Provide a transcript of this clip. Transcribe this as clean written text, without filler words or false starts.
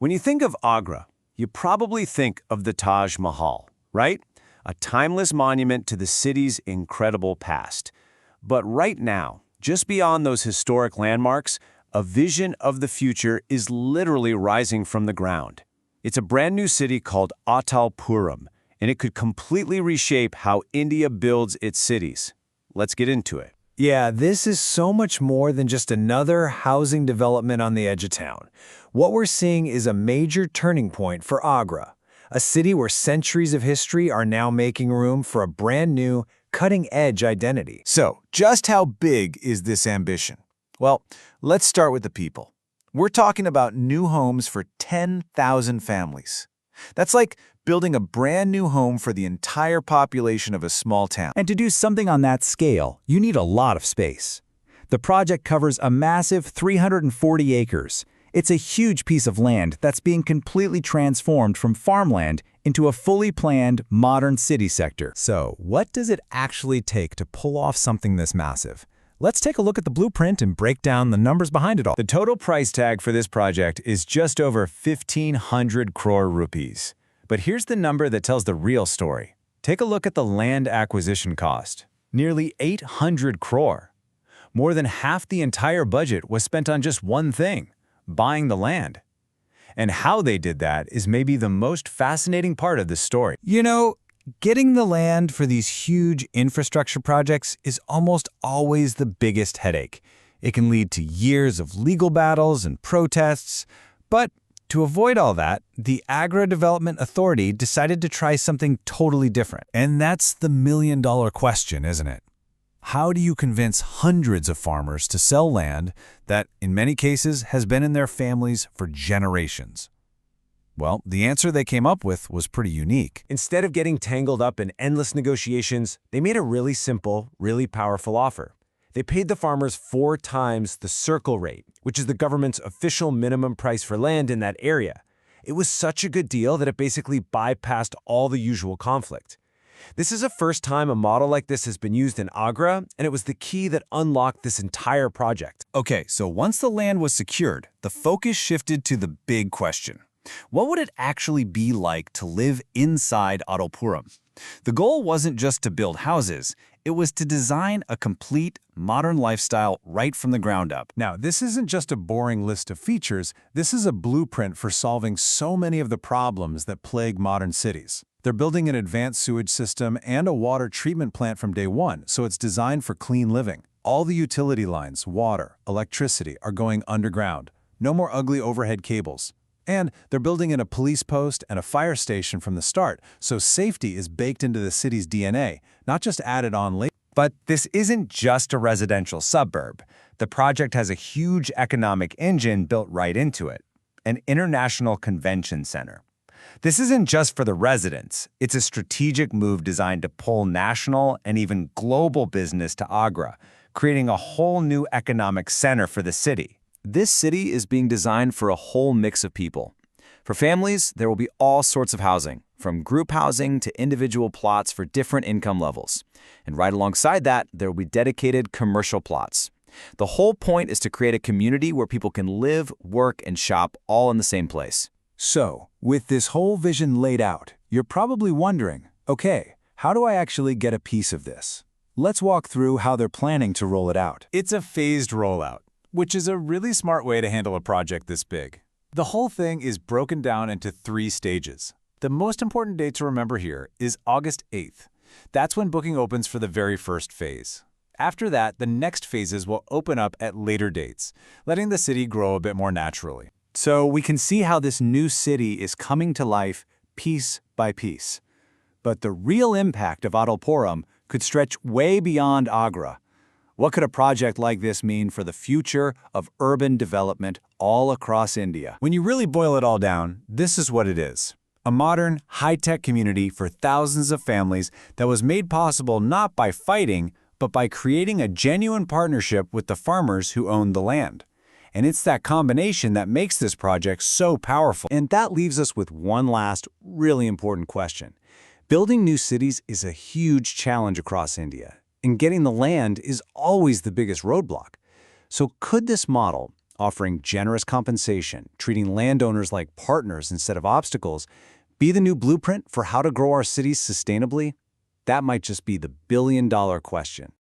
When you think of Agra, you probably think of the Taj Mahal, right? A timeless monument to the city's incredible past. But right now, just beyond those historic landmarks, a vision of the future is literally rising from the ground. It's a brand new city called Atal Puram, and it could completely reshape how India builds its cities. Let's get into it. Yeah, this is so much more than just another housing development on the edge of town. What we're seeing is a major turning point for Agra, a city where centuries of history are now making room for a brand new, cutting-edge identity. So, just how big is this ambition? Well, let's start with the people. We're talking about new homes for 10,000 families. That's like building a brand new home for the entire population of a small town. And to do something on that scale, you need a lot of space. The project covers a massive 340 acres. It's a huge piece of land that's being completely transformed from farmland into a fully planned, modern city sector. So, what does it actually take to pull off something this massive? Let's take a look at the blueprint and break down the numbers behind it all. The total price tag for this project is just over 1,500 crore rupees. But here's the number that tells the real story. Take a look at the land acquisition cost. Nearly 800 crore. More than half the entire budget was spent on just one thing: buying the land. And how they did that is maybe the most fascinating part of this story. You know, getting the land for these huge infrastructure projects is almost always the biggest headache. It can lead to years of legal battles and protests. But to avoid all that, the Agra Development Authority decided to try something totally different. And that's the million-dollar question, isn't it? How do you convince hundreds of farmers to sell land that, in many cases, has been in their families for generations? Well, the answer they came up with was pretty unique. Instead of getting tangled up in endless negotiations, they made a really simple, really powerful offer. They paid the farmers 4 times the circle rate, which is the government's official minimum price for land in that area. It was such a good deal that it basically bypassed all the usual conflict. This is the first time a model like this has been used in Agra, and it was the key that unlocked this entire project. Okay, so once the land was secured, the focus shifted to the big question. What would it actually be like to live inside Atal Puram? The goal wasn't just to build houses, it was to design a complete, modern lifestyle right from the ground up. Now, this isn't just a boring list of features, this is a blueprint for solving so many of the problems that plague modern cities. They're building an advanced sewage system and a water treatment plant from day one, so it's designed for clean living. All the utility lines, water, electricity are going underground. No more ugly overhead cables. And they're building in a police post and a fire station from the start, so safety is baked into the city's DNA, not just added on later. But this isn't just a residential suburb. The project has a huge economic engine built right into it, an international convention center. This isn't just for the residents. It's a strategic move designed to pull national and even global business to Agra, creating a whole new economic center for the city. This city is being designed for a whole mix of people. For families, there will be all sorts of housing, from group housing to individual plots for different income levels. And right alongside that, there will be dedicated commercial plots. The whole point is to create a community where people can live, work, and shop all in the same place. So, with this whole vision laid out, you're probably wondering, okay, how do I actually get a piece of this? Let's walk through how they're planning to roll it out. It's a phased rollout, which is a really smart way to handle a project this big. The whole thing is broken down into 3 stages. The most important date to remember here is August 8th. That's when booking opens for the very first phase. After that, the next phases will open up at later dates, letting the city grow a bit more naturally. So we can see how this new city is coming to life piece by piece. But the real impact of Atal Puram could stretch way beyond Agra. What could a project like this mean for the future of urban development all across India? When you really boil it all down, this is what it is. A modern, high-tech community for thousands of families that was made possible not by fighting, but by creating a genuine partnership with the farmers who owned the land. And it's that combination that makes this project so powerful. And that leaves us with one last, really important question. Building new cities is a huge challenge across India, and getting the land is always the biggest roadblock. So could this model, offering generous compensation, treating landowners like partners instead of obstacles, be the new blueprint for how to grow our cities sustainably? That might just be the billion-dollar question.